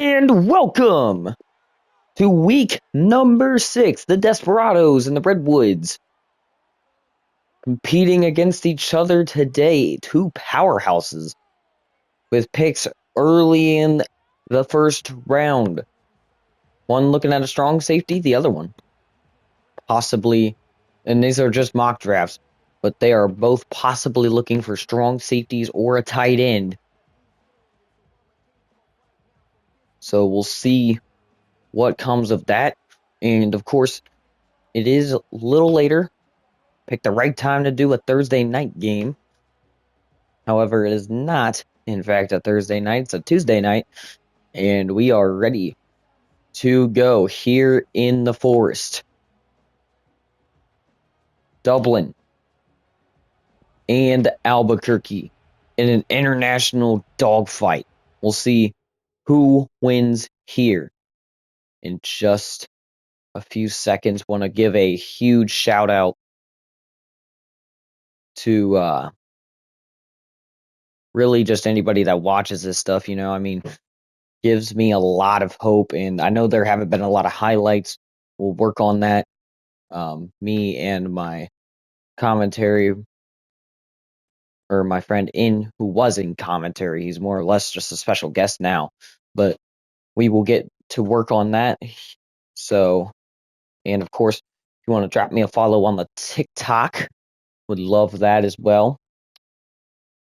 And welcome to week number 6. The Desperatos and the Redwoods competing against each other today. Two powerhouses with picks early in the first round. One looking at a strong safety, the other one possibly, and these are just mock drafts, but they are both possibly looking for strong safeties or a tight end. So we'll see what comes of that. And of course, it is a little later. Picked the right time to do a Thursday night game. However, it is not, in fact, a Thursday night. It's a Tuesday night. And we are ready to go here in the forest. Dublin and Albuquerque in an international dogfight. We'll see who wins here in just a few seconds. Want to give a huge shout out to really just anybody that watches this stuff. I mean, gives me a lot of hope, and I know there haven't been a lot of highlights. We'll work on that. Me and my commentary, or my friend who was in commentary, he's more or less just a special guest now, but we will get to work on that. So, and of course, if you want to drop me a follow on the TikTok, would love that as well.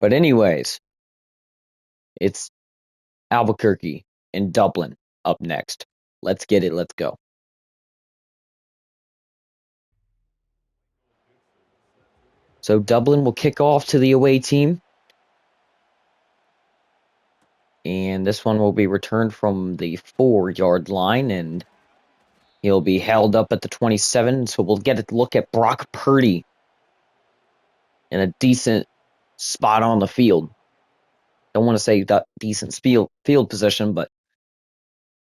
But anyways, it's Albuquerque and Dublin up next. Let's get it. Let's go. So Dublin will kick off to the away team. And this one will be returned from the 4-yard line, and he'll be held up at the 27. So we'll get a look at Brock Purdy in a decent spot on the field. Don't want to say that decent field position, but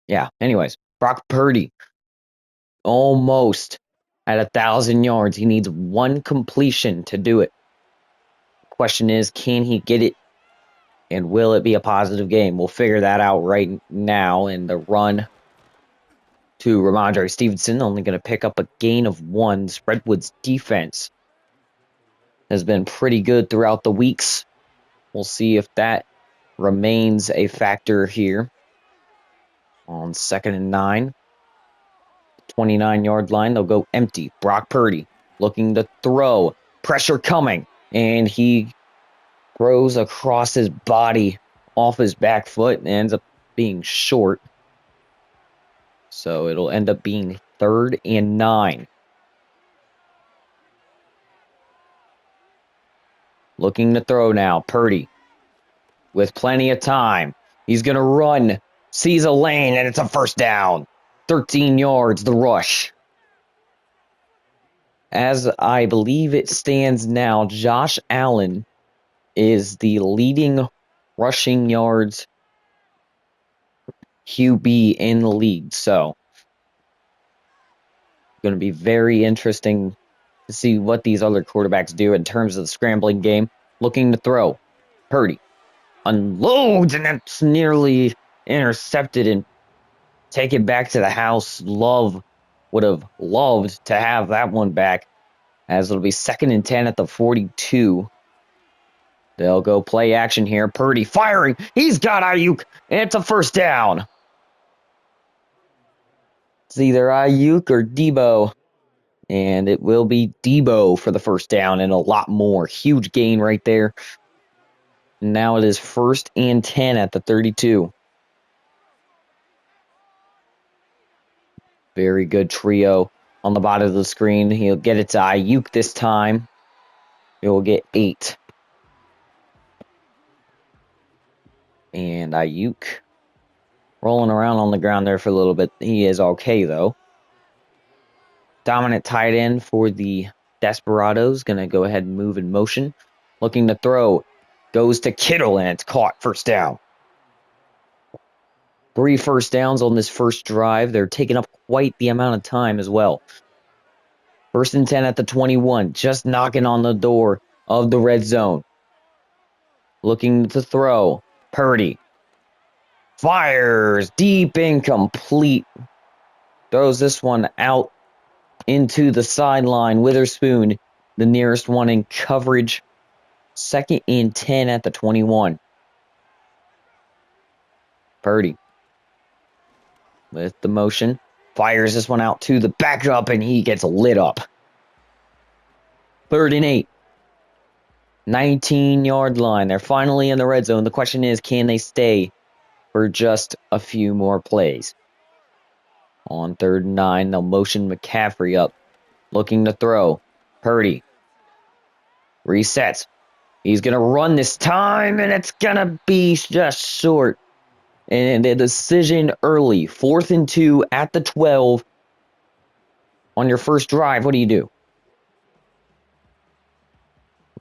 yeah. Anyways, Brock Purdy almost at 1,000 yards. He needs one completion to do it. Question is, can he get it? And will it be a positive game? We'll figure that out right now in the run to Ramondre Stevenson, only going to pick up a gain of 1. Redwoods defense has been pretty good throughout the weeks. We'll see if that remains a factor here on 2nd and 9. 29-yard line, they'll go empty. Brock Purdy looking to throw. Pressure coming, and he throws across his body off his back foot and ends up being short. So it'll end up being 3rd and 9. Looking to throw now, Purdy with plenty of time. He's going to run, sees a lane, and it's a first down. 13 yards, the rush. As I believe it stands now, Josh Allen is the leading rushing yards QB in the league. So, going to be very interesting to see what these other quarterbacks do in terms of the scrambling game. Looking to throw. Purdy unloads, and that's nearly intercepted and taken back to the house. Love would have loved to have that one back, as it'll be 2nd and 10 at the 42. They'll go play action here. Purdy firing. He's got Ayuk, and it's a first down. It's either Ayuk or Debo, and it will be Debo for the first down and a lot more. Huge gain right there. Now it is 1st and 10 at the 32. Very good trio on the bottom of the screen. He'll get it to Ayuk this time. It will get 8. And Ayuk rolling around on the ground there for a little bit. He is okay, though. Dominant tight end for the Desperatos. Going to go ahead and move in motion. Looking to throw. Goes to Kittle, and it's caught. First down. 3 first downs on this first drive. They're taking up quite the amount of time as well. 1st and 10 at the 21. Just knocking on the door of the red zone. Looking to throw. Purdy Fires. Deep incomplete. Throws this one out into the sideline. Witherspoon, the nearest one in coverage. 2nd and 10 at the 21. Purdy with the motion. Fires this one out to the backup, and he gets lit up. 3rd and 8. 19-yard line. They're finally in the red zone. The question is, can they stay for just a few more plays? On 3rd and 9, they'll motion McCaffrey up, looking to throw. Purdy resets. He's going to run this time, and it's going to be just short. And the decision early, 4th and 2 at the 12. On your first drive, what do you do?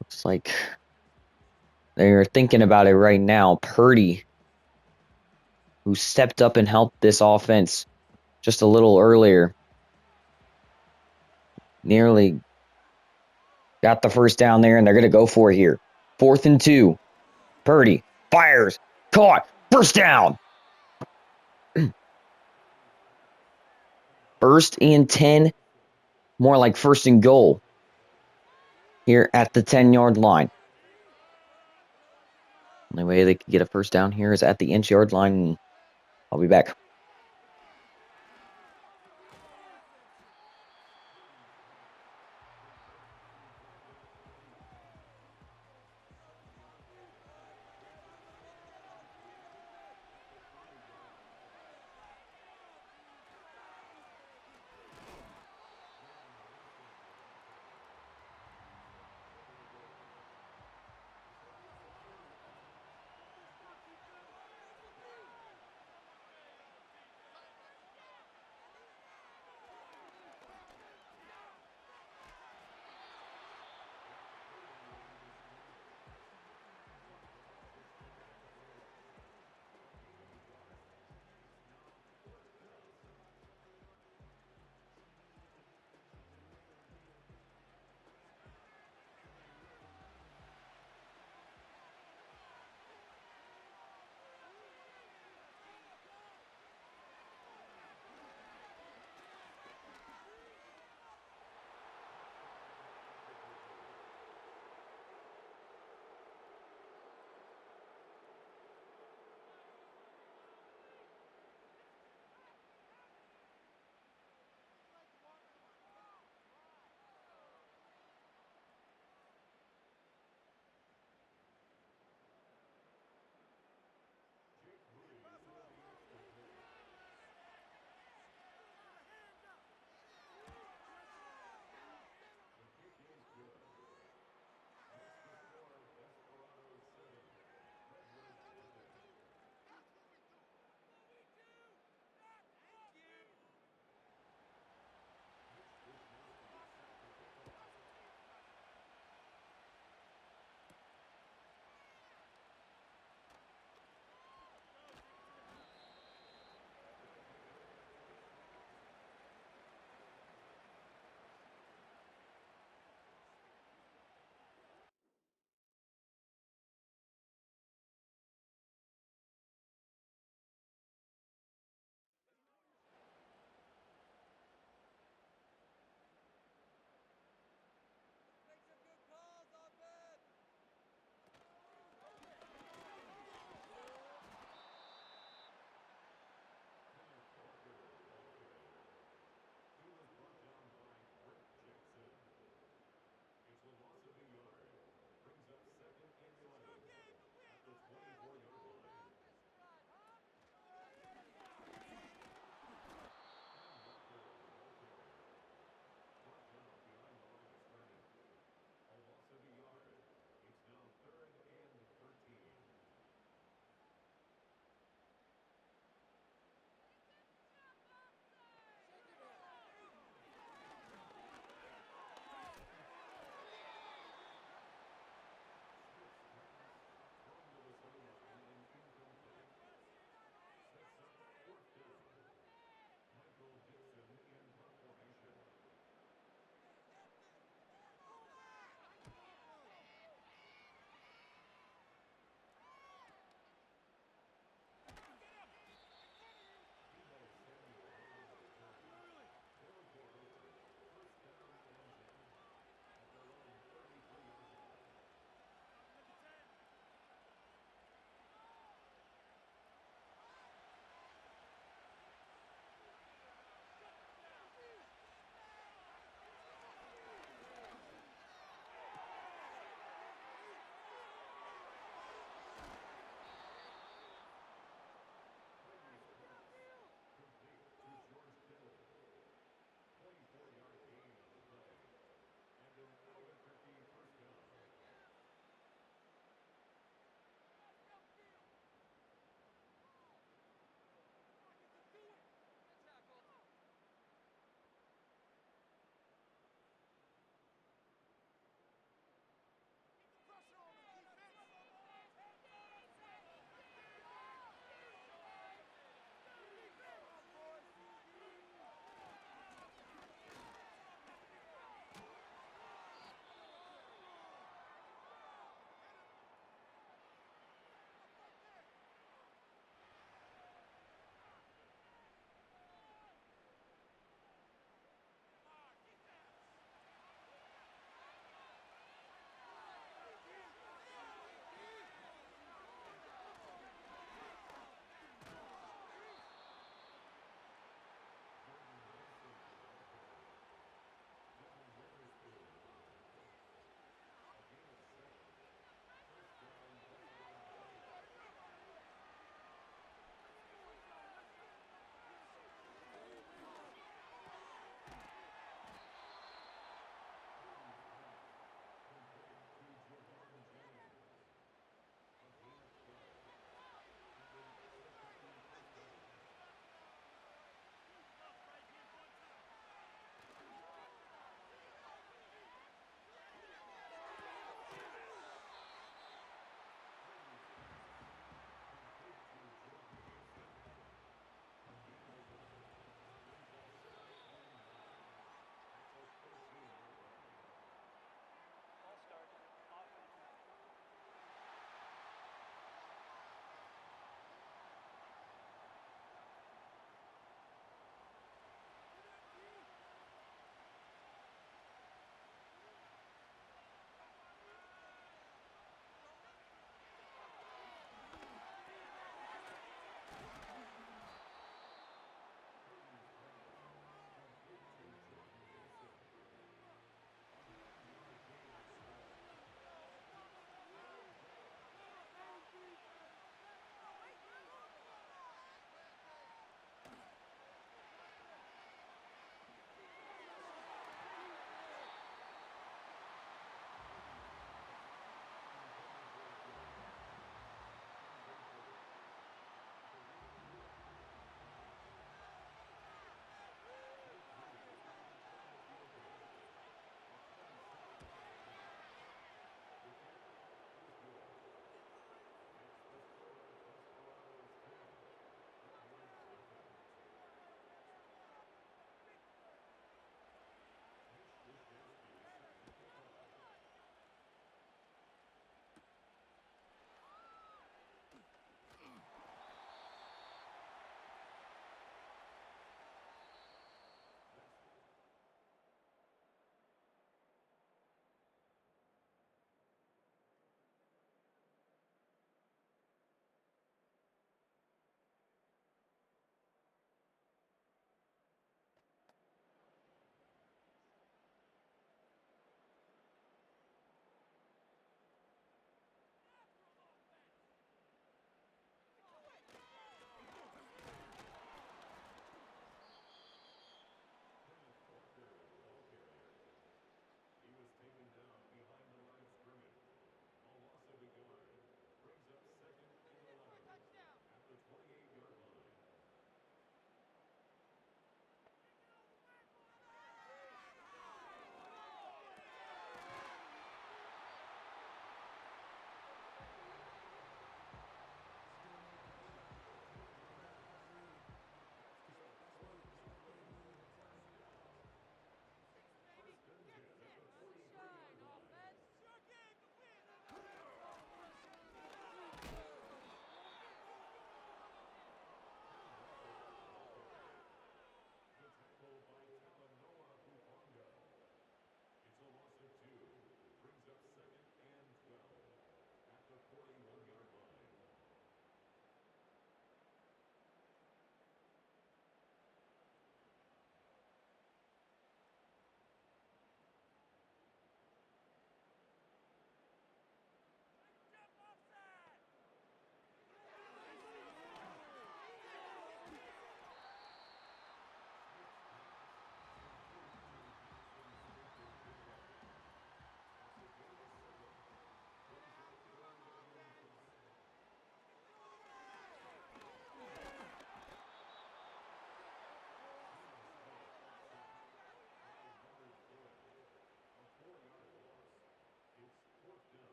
Looks like they're thinking about it right now. Purdy, who stepped up and helped this offense just a little earlier, nearly got the first down there, and they're going to go for it here. 4th and 2. Purdy fires. Caught. First down. 1st and 10. More like 1st and goal here at the 10-yard line. Only way they could get a first down here is at the inch-yard line. I'll be back.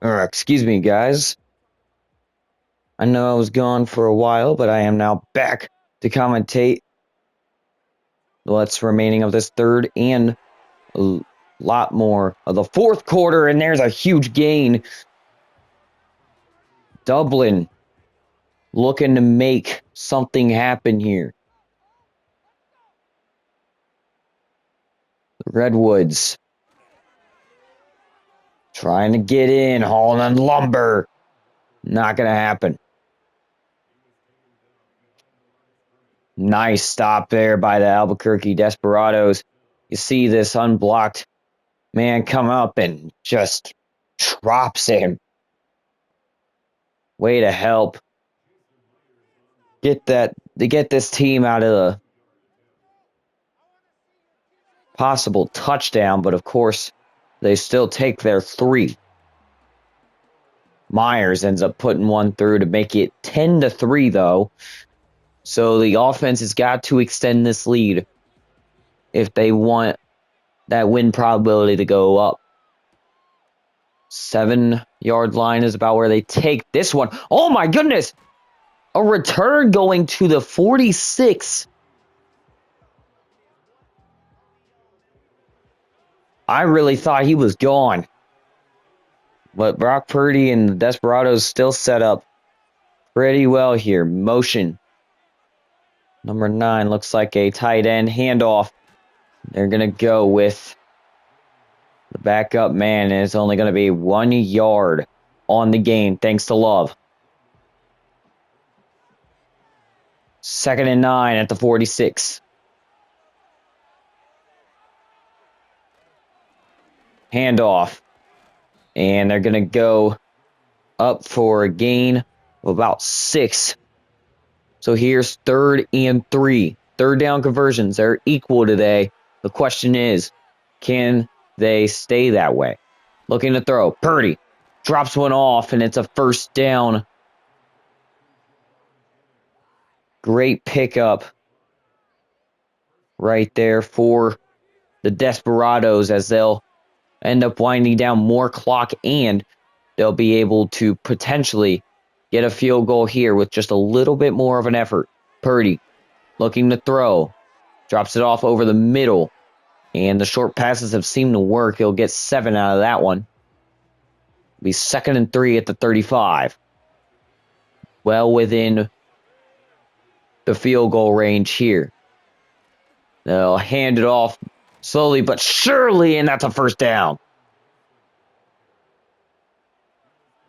Excuse me, guys. I know I was gone for a while, but I am now back to commentate what's remaining of this third and a lot more of the fourth quarter, and there's a huge gain. Dublin looking to make something happen here. The Redwoods trying to get in, hauling on lumber. Not going to happen. Nice stop there by the Albuquerque Desperatos. You see this unblocked man come up and just drops him. Way to help get this team out of the possible touchdown, but of course they still take their 3. Myers ends up putting one through to make it 10-3 though. So the offense has got to extend this lead if they want that win probability to go up. 7-yard line is about where they take this one. Oh my goodness! A return going to the 46. I really thought he was gone. But Brock Purdy and the Desperados still set up pretty well here. Motion. Number 9 looks like a tight end handoff. They're going to go with the backup man, and it's only going to be 1 yard on the gain, thanks to Love. 2nd and 9 at the 46. Handoff. And they're going to go up for a gain of about 6. So here's 3rd and 3. 3rd down conversions are equal today. The question is, can they stay that way? Looking to throw. Purdy drops one off, and it's a 1st down. Great pickup right there for the Desperados as they'll end up winding down more clock, and they'll be able to potentially get a field goal here with just a little bit more of an effort. Purdy looking to throw. Drops it off over the middle. And the short passes have seemed to work. He'll get 7 out of that one. Be 2nd and 3 at the 35. Well within the field goal range here. They'll hand it off slowly but surely, and that's a 1st down.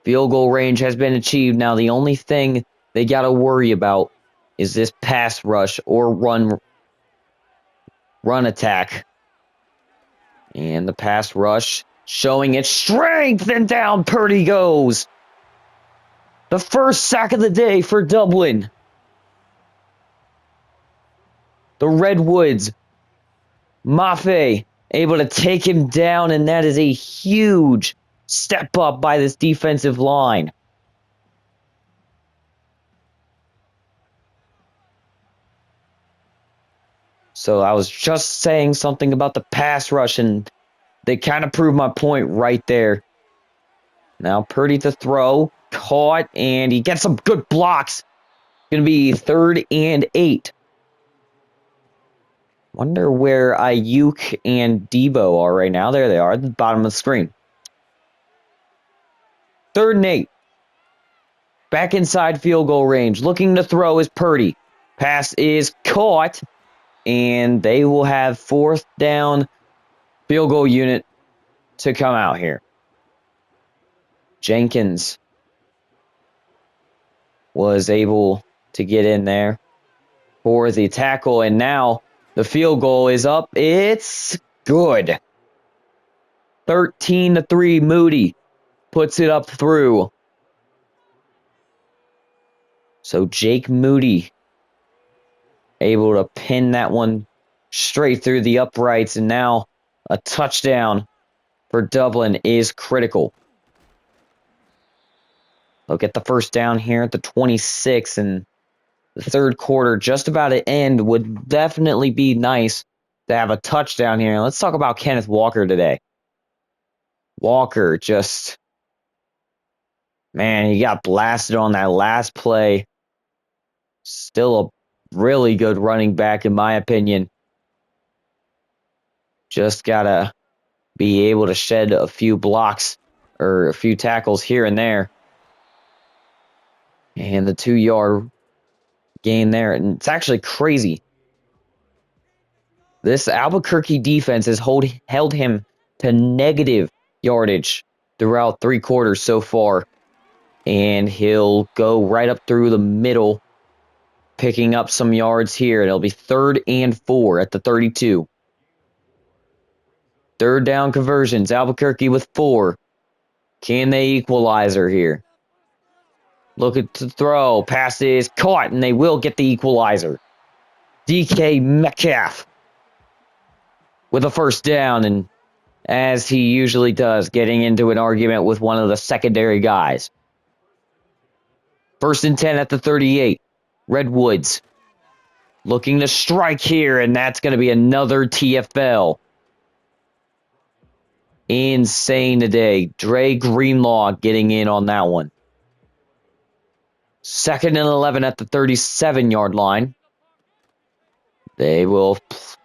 Field goal range has been achieved. Now the only thing they got to worry about is this pass rush or run attack. And the pass rush showing its strength, and down Purdy goes. The 1st sack of the day for Dublin. The Redwoods, Mafe, able to take him down, and that is a huge step up by this defensive line. So I was just saying something about the pass rush, and they kind of proved my point right there. Now Purdy to throw, caught, and he gets some good blocks. Going to be 3rd and 8. Wonder where Ayuk and Debo are right now. There they are at the bottom of the screen. 3rd and 8. Back inside field goal range. Looking to throw is Purdy. Pass is caught. And they will have 4th down field goal unit to come out here. Jenkins was able to get in there for the tackle. And now the field goal is up. It's good. 13-3. Moody puts it up through. So Jake Moody able to pin that one straight through the uprights, and now a touchdown for Dublin is critical. They'll get the 1st down here at the 26, and the 3rd quarter just about to end. Would definitely be nice to have a touchdown here. Let's talk about Kenneth Walker today. Walker just Man, he got blasted on that last play. Still a really good running back, in my opinion. Just gotta be able to shed a few blocks or a few tackles here and there. And the 2-yard gain there. And it's actually crazy. This Albuquerque defense has held him to negative yardage throughout 3 quarters so far. And he'll go right up through the middle, picking up some yards here. It'll be 3rd and 4 at the 32. 3rd down conversions. Albuquerque with 4. Can they equalize her here? Looking to throw. Pass is caught, and they will get the equalizer. DK Metcalf with a 1st down, and as he usually does, getting into an argument with one of the secondary guys. 1st and 10 at the 38. Redwoods looking to strike here, and that's going to be another TFL. Insane today. Dre Greenlaw getting in on that one. 2nd and 11 at the 37-yard line. They will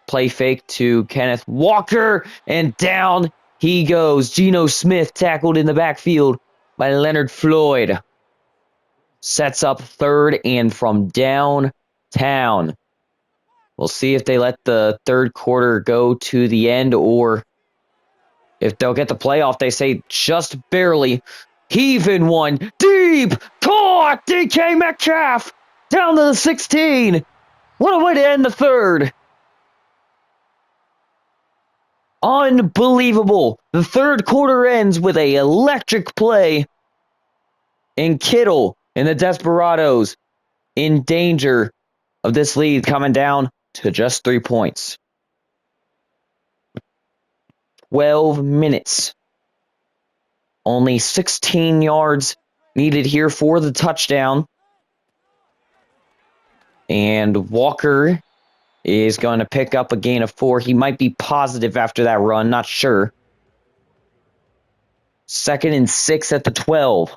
play fake to Kenneth Walker, and down he goes. Geno Smith tackled in the backfield by Leonard Floyd. Sets up 3rd and from downtown. We'll see if they let the 3rd quarter go to the end, or if they'll get the playoff. They say just barely. Heaving one. Deep. Caught. DK Metcalf. Down to the 16. What a way to end the 3rd. Unbelievable. The 3rd quarter ends with an electric play. And Kittle and the Desperatos in danger of this lead coming down to just 3 points. 12 minutes. Only 16 yards needed here for the touchdown. And Walker is going to pick up a gain of 4. He might be positive after that run, not sure. 2nd and 6 at the 12.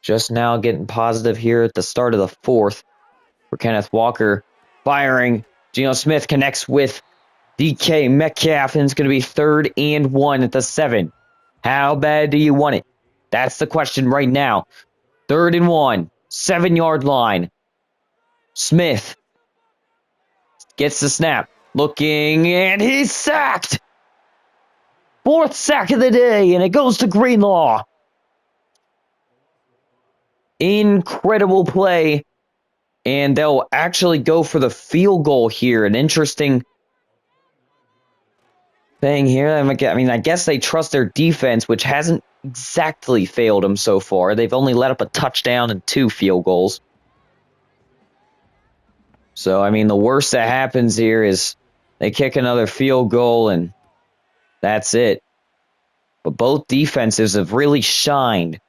Just now getting positive here at the start of the 4th for Kenneth Walker. Firing. Geno Smith connects with DK Metcalf, and it's going to be 3rd and 1 at the 7. How bad do you want it? That's the question right now. 3rd and 1, 7-yard line. Smith gets the snap. Looking, and he's sacked. 4th sack of the day, and it goes to Greenlaw. Incredible play. And they'll actually go for the field goal here. An interesting thing here. I mean, I guess they trust their defense, which hasn't exactly failed them so far. They've only let up a touchdown and 2 field goals. So, I mean, the worst that happens here is they kick another field goal, and that's it. But both defenses have really shined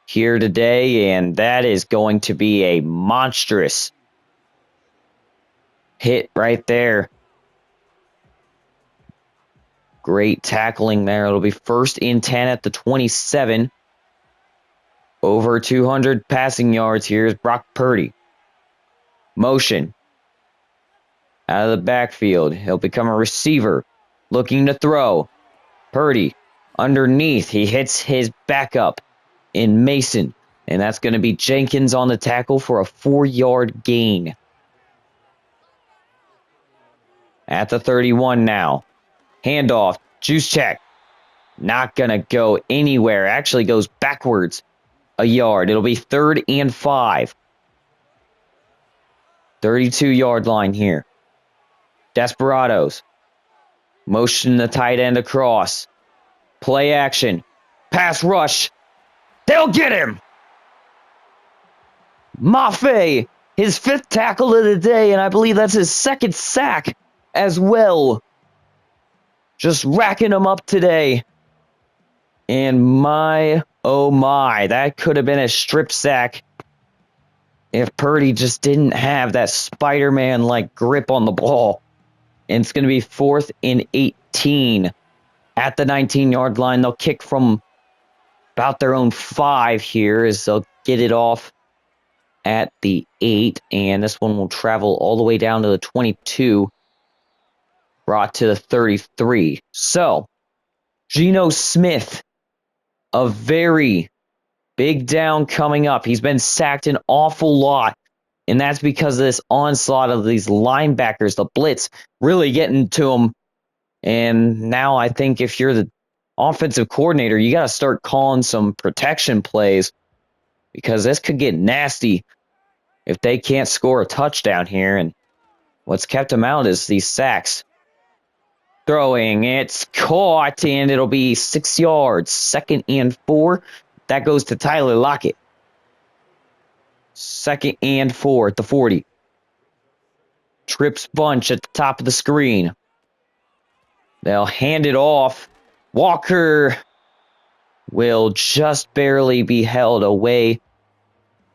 here today, and that is going to be a monstrous hit right there. Great tackling there. It'll be 1st and 10 at the 27. Over 200 passing yards. Here's Brock Purdy. Motion. Out of the backfield. He'll become a receiver. Looking to throw. Purdy. Underneath. He hits his backup in Mason. And that's going to be Jenkins on the tackle for a 4-yard gain. At the 31 now. Handoff. Juice check. Not going to go anywhere. Actually goes backwards a yard. It'll be 3rd and 5. 32-yard line here. Desperatos. Motion the tight end across. Play action. Pass rush. They'll get him. Mafe. His 5th tackle of the day, and I believe that's his 2nd sack as well. Just racking them up today. And my, oh my, that could have been a strip sack if Purdy just didn't have that Spider-Man-like grip on the ball. And it's going to be 4th and 18 at the 19-yard line. They'll kick from about their own 5 here as they'll get it off at the 8. And this one will travel all the way down to the 22. Brought to the 33. So, Geno Smith, a very big down coming up. He's been sacked an awful lot. And that's because of this onslaught of these linebackers, the blitz, really getting to him. And now I think if you're the offensive coordinator, you got to start calling some protection plays because this could get nasty if they can't score a touchdown here. And what's kept them out is these sacks. Throwing, it's caught, and it'll be 6 yards. 2nd and 4. That goes to Tyler Lockett. 2nd and 4 at the 40. Trips bunch at the top of the screen. They'll hand it off. Walker will just barely be held away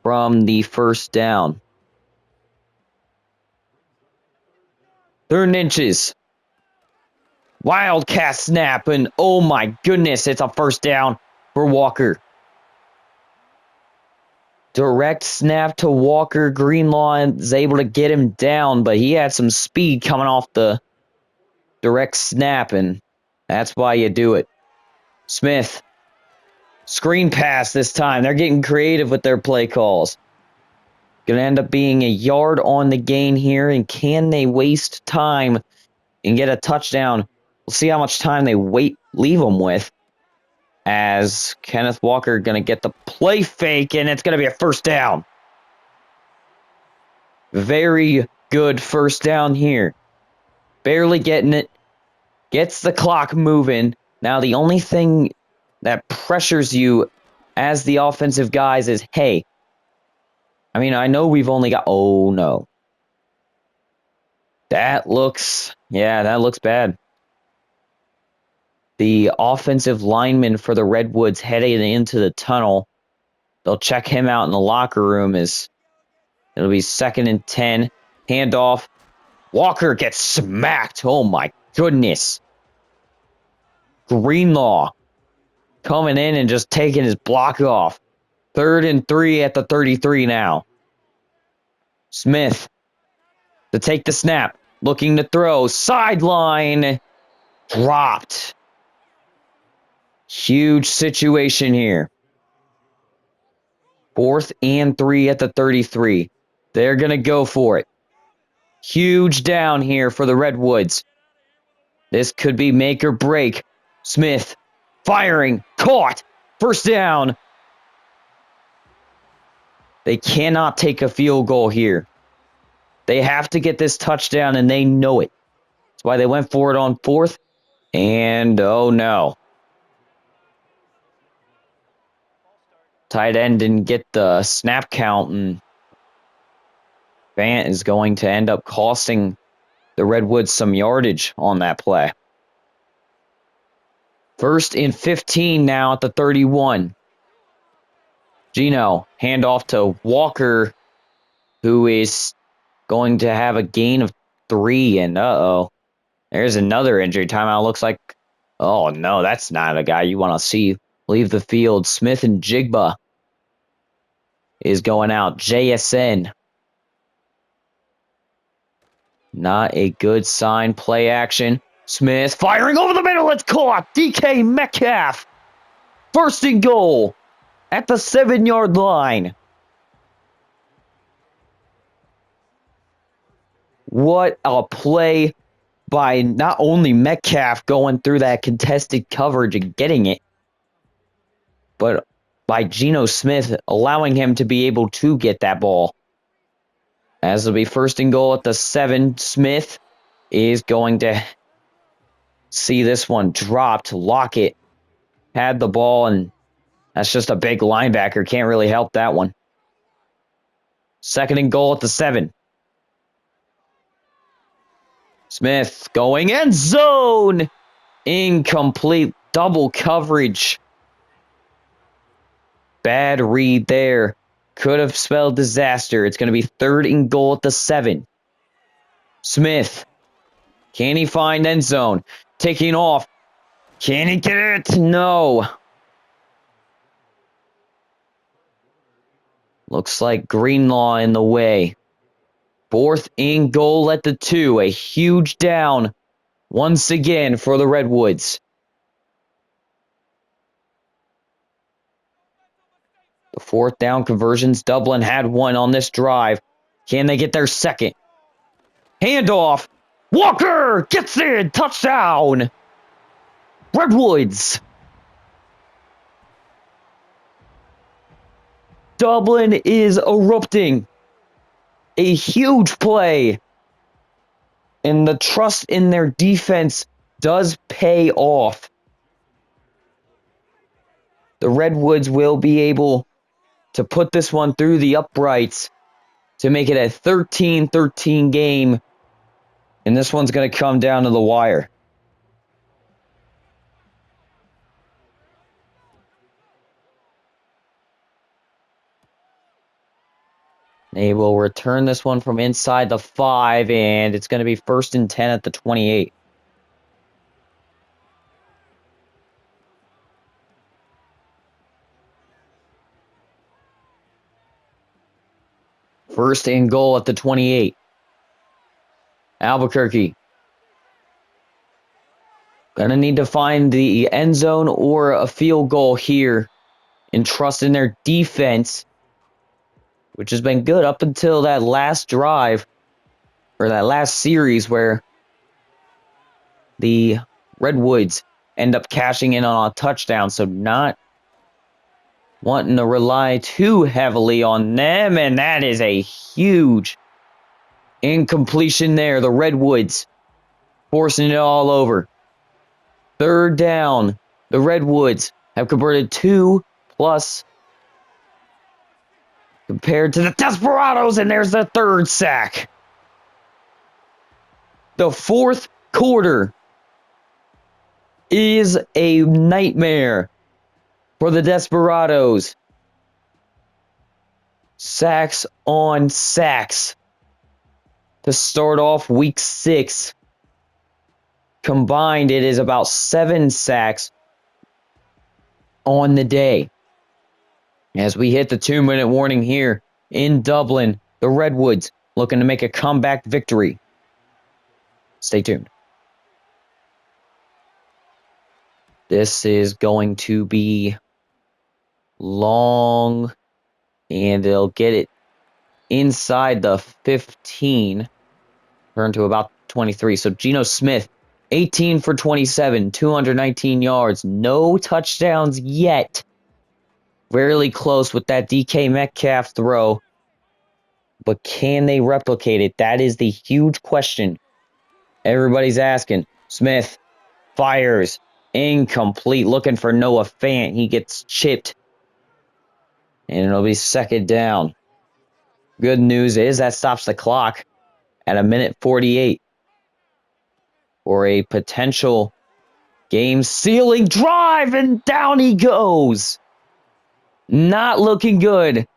from the first down. 3rd inches. Wildcat snap, and oh my goodness, it's a first down for Walker. Direct snap to Walker. Greenlaw is able to get him down, but he had some speed coming off the direct snap, and that's why you do it. Smith. Screen pass this time. They're getting creative with their play calls. Going to end up being a yard on the gain here, and can they waste time and get a touchdown? We'll see how much time they leave them with. As Kenneth Walker going to get the play fake, and it's going to be a first down. Very good first down here. Barely getting it. Gets the clock moving. Now, the only thing that pressures you as the offensive guys is, hey, I know we've only got... Oh, no. That looks bad. The offensive lineman for the Redwoods heading into the tunnel. They'll check him out in the locker room as it'll be 2nd and 10. Handoff. Walker gets smacked. Oh, my goodness. Greenlaw coming in and just taking his block off. 3rd and 3 at the 33 now. Smith to take the snap. Looking to throw. Sideline. Dropped. Huge situation here. 4th and 3 at the 33. They're going to go for it. Huge down here for the Redwoods. This could be make or break. Smith firing. Caught. First down. They cannot take a field goal here. They have to get this touchdown, and they know it. That's why they went for it on 4th. And, oh no. Tight end didn't get the snap count, and Vant is going to end up costing the Redwoods some yardage on that play. 1st and 15 now at the 31. Geno, handoff to Walker, who is going to have a gain of 3, and there's another injury timeout. Looks like, oh no, that's not a guy you want to see leave the field. Smith and Jigba is going out. JSN. Not a good sign. Play action. Smith firing over the middle. It's caught. DK Metcalf. 1st and goal at the 7-yard line. What a play by not only Metcalf going through that contested coverage and getting it, but by Geno Smith allowing him to be able to get that ball. As it'll be 1st and goal at the 7, Smith is going to see this one dropped. Lockett had the ball, and that's just a big linebacker. Can't really help that one. 2nd and goal at the 7. Smith going end zone. Incomplete. Double coverage. Bad read there. Could have spelled disaster. It's going to be 3rd and goal at the 7. Smith. Can he find end zone? Taking off. Can he get it? No. Looks like Greenlaw in the way. 4th and goal at the 2. A huge down once again for the Redwoods. The 4th down conversions. Dublin had one on this drive. Can they get their second? Handoff. Walker gets in. Touchdown. Redwoods. Dublin is erupting. A huge play. And the trust in their defense does pay off. The Redwoods will be able to put this one through the uprights to make it a 13-13 game. And this one's going to come down to the wire. They will return this one from inside the 5, and it's going to be 1st and 10 at the 28. First and goal at the 28. Albuquerque. Gonna need to find the end zone or a field goal here and trust in their defense, which has been good up until that last drive, or that last series where the Redwoods end up cashing in on a touchdown. So not wanting to rely too heavily on them, and that is a huge incompletion there. The Redwoods forcing it all over. 3rd down. The Redwoods have converted 2+ compared to the Desperatos, and there's the 3rd sack. The 4th quarter is a nightmare for the Desperatos. Sacks on sacks to start off week 6. Combined, it is about 7 sacks on the day. As we hit the 2-minute warning here in Dublin, the Redwoods looking to make a comeback victory. Stay tuned. This is going to be long, and they'll get it inside the 15. Turn to about 23. So Geno Smith, 18 for 27, 219 yards. No touchdowns yet. Rarely close with that DK Metcalf throw. But can they replicate it? That is the huge question everybody's asking. Smith fires. Incomplete. Looking for Noah Fant. He gets chipped. And it'll be 2nd down. Good news is that stops the clock at 1:48 for a potential game-sealing drive, and down he goes. Not looking good.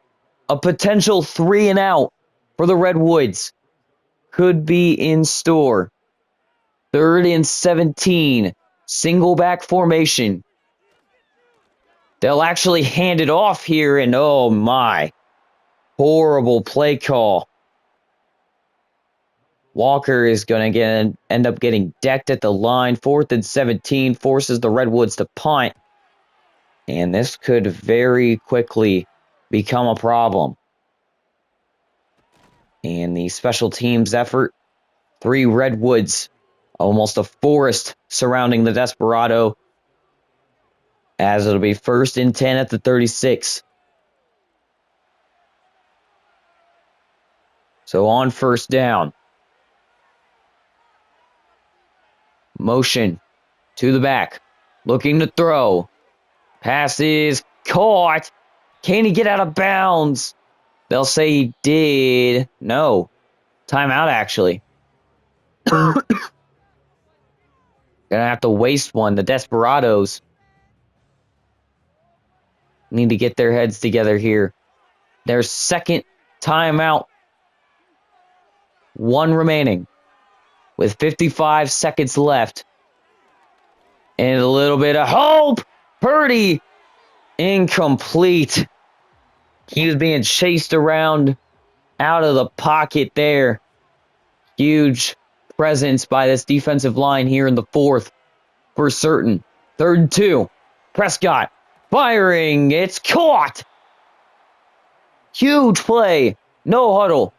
A potential 3-and-out for the Redwoods could be in store. 3rd and 17. Single back formation. They'll actually hand it off here, and oh my. Horrible play call. Walker is going to end up getting decked at the line. 4th and 17 forces the Redwoods to punt. And this could very quickly become a problem. And the special teams effort. 3 Redwoods. Almost a forest surrounding the Desperado. As it'll be 1st and 10 at the 36. So on 1st down. Motion to the back. Looking to throw. Pass is caught. Can he get out of bounds? They'll say he did. No. Timeout, actually. Gonna have to waste one. The Desperados need to get their heads together here. Their 2nd timeout. 1 remaining. With 55 seconds left. And a little bit of hope. Purdy. Incomplete. He was being chased around out of the pocket there. Huge presence by this defensive line here in the fourth for certain. 3rd and 2. Prescott firing. It's caught. Huge play. No huddle.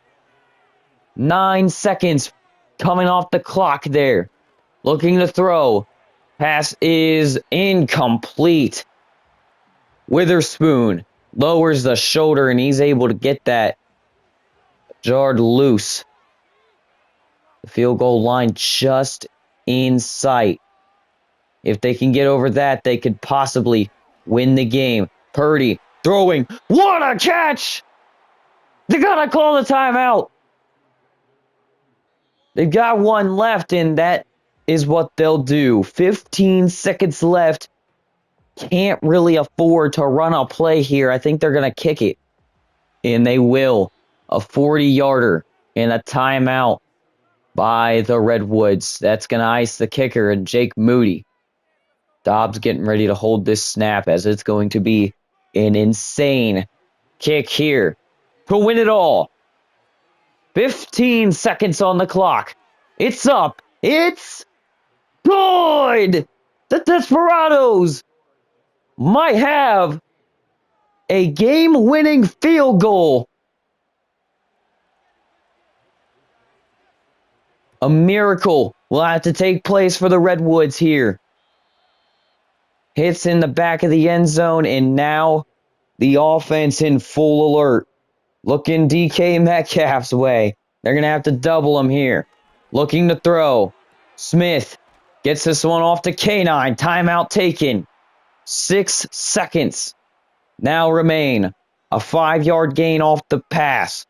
9 seconds coming off the clock there. Looking to throw. Pass is incomplete. Witherspoon lowers the shoulder and he's able to get that jarred loose. The field goal line just in sight. If they can get over that, they could possibly win the game. Purdy throwing. What a catch! They gotta call the timeout. They've got one left, and that is what they'll do. 15 seconds left. Can't really afford to run a play here. I think they're going to kick it. And they will. A 40-yarder and a timeout by the Redwoods. That's going to ice the kicker and Jake Moody. Dobbs getting ready to hold this snap as it's going to be an insane kick here to win it all. 15 seconds on the clock. It's up. It's good. The Desperatos might have a game-winning field goal. A miracle will have to take place for the Redwoods here. Hits in the back of the end zone, and now the offense in full alert. Looking DK Metcalf's way. They're going to have to double him here. Looking to throw. Smith gets this one off to K9. Timeout taken. 6 seconds now remain. A 5-yard gain off the pass.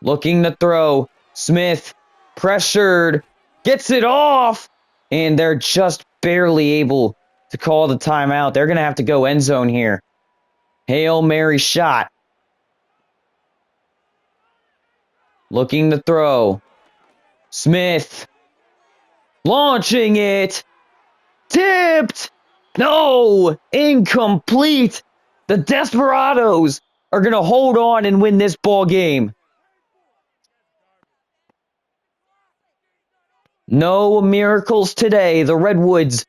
Looking to throw. Smith pressured. Gets it off. And they're just barely able to call the timeout. They're going to have to go end zone here. Hail Mary shot. Looking to throw. Smith. Launching it. Tipped. No. Incomplete. The Desperados are going to hold on and win this ball game. No miracles today. The Redwoods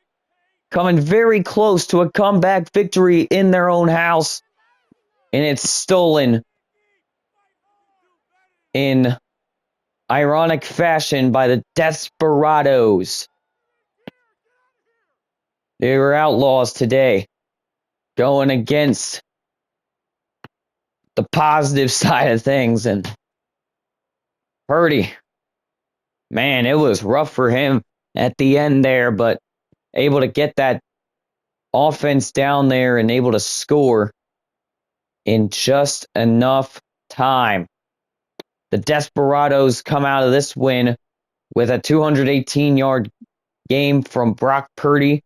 coming very close to a comeback victory in their own house. And it's stolen in ironic fashion by the Desperados. They were outlaws today, going against the positive side of things. And Purdy, man, it was rough for him at the end there, but able to get that offense down there and able to score in just enough time. The Desperados come out of this win with a 218-yard game from Brock Purdy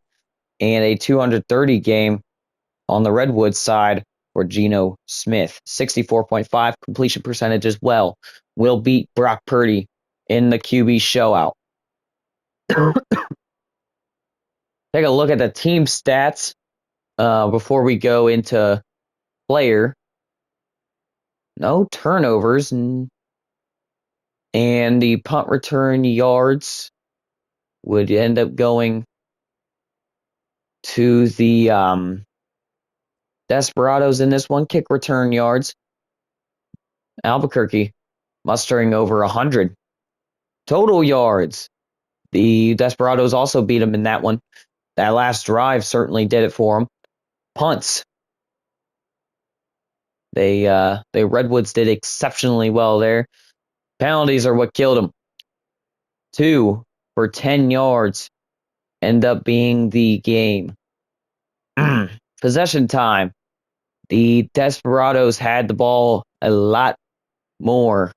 and a 230 game on the Redwoods side for Geno Smith. 64.5 completion percentage as well. Will beat Brock Purdy in the QB showout. Take a look at the team stats before we go into player. No turnovers, and the punt return yards would end up going to the Desperados in this one. Kick return yards, Albuquerque mustering over 100. Total yards, the Desperados also beat them in that one. That last drive certainly did it for them. Punts, the Redwoods did exceptionally well there. Penalties are what killed them. 2 for 10 yards end up being the game. Possession time. The Desperados had the ball a lot more.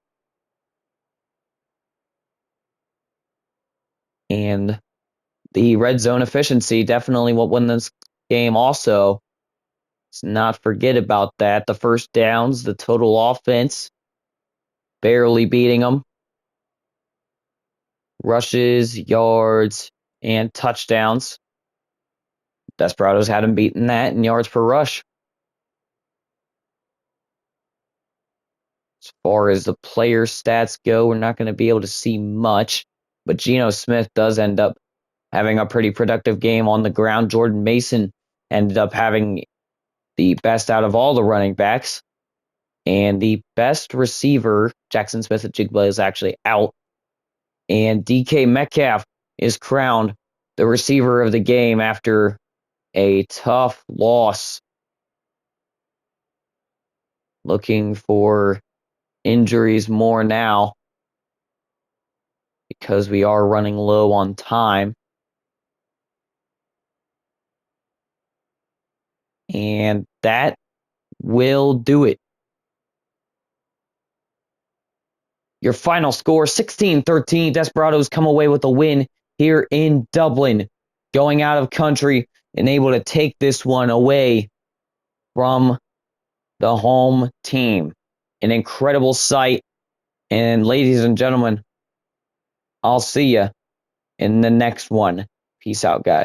And the red zone efficiency definitely what won this game also. Let's not forget about that. The first downs, the total offense, barely beating them. Rushes, yards, and touchdowns. Desperados had them beaten that in yards per rush. As far as the player stats go, we're not going to be able to see much, but Geno Smith does end up having a pretty productive game on the ground. Jordan Mason ended up having the best out of all the running backs, and the best receiver, Jackson Smith-Njigba, is actually out, and DK Metcalf is crowned the receiver of the game after a tough loss. Looking for injuries more now because we are running low on time. And that will do it. Your final score, 16-13. Desperatos come away with a win here in Dublin, going out of country and able to take this one away from the home team. An incredible sight. And ladies and gentlemen, I'll see you in the next one. Peace out, guys.